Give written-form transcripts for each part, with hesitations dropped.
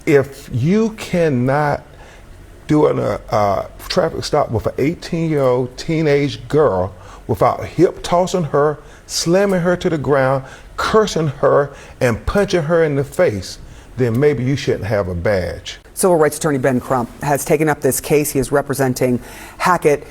if you cannot do a traffic stop with an 18-year-old teenage girl without hip tossing her, slamming her to the ground, cursing her, and punching her in the face, then maybe you shouldn't have a badge. Civil rights attorney Ben Crump has taken up this case. He is representing Hackett.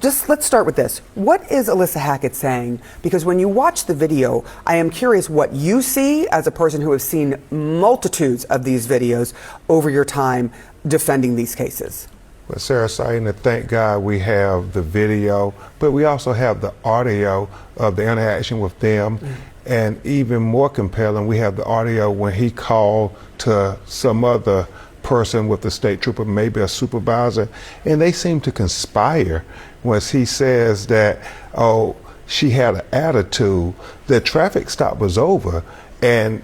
Just let's start with this. What is Alisa Hackett saying? Because when you watch the video, I am curious what you see as a person who has seen multitudes of these videos over your time defending these cases. Well, Sarah, saying that thank God we have the video, but we also have the audio of the interaction with them. And even more compelling, we have the audio when he called to some other person with the state trooper, maybe a supervisor, and they seem to conspire once he says that, oh, she had an attitude. The traffic stop was over, and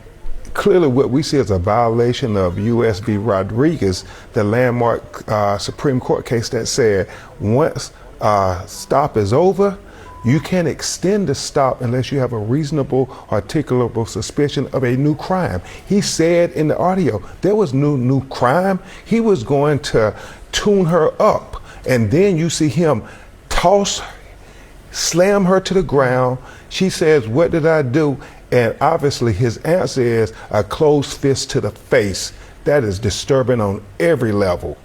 clearly what we see is a violation of U.S. v. Rodriguez, the landmark Supreme Court case that said once stop is over, you can't extend the stop unless you have a reasonable, articulable suspicion of a new crime. He said in the audio there was no new crime. He was going to tune her up, and then you see him slam her to the ground. She says, "What did I do?" And obviously his answer is a closed fist to the face. That is disturbing on every level.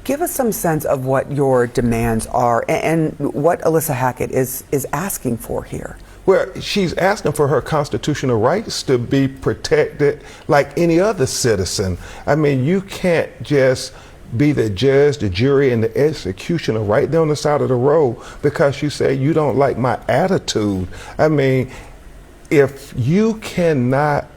Give us some sense of what your demands are and what Alisa Hackett is asking for here. Well, she's asking for her constitutional rights to be protected like any other citizen. I mean, you can't just be the judge, the jury, and the executioner right there on the side of the road because you say you don't like my attitude. I mean, if you cannot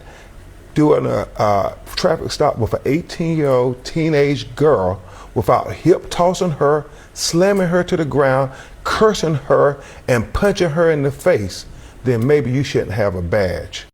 do a traffic stop with an 18-year-old teenage girl without hip tossing her, slamming her to the ground, cursing her, and punching her in the face, then maybe you shouldn't have a badge.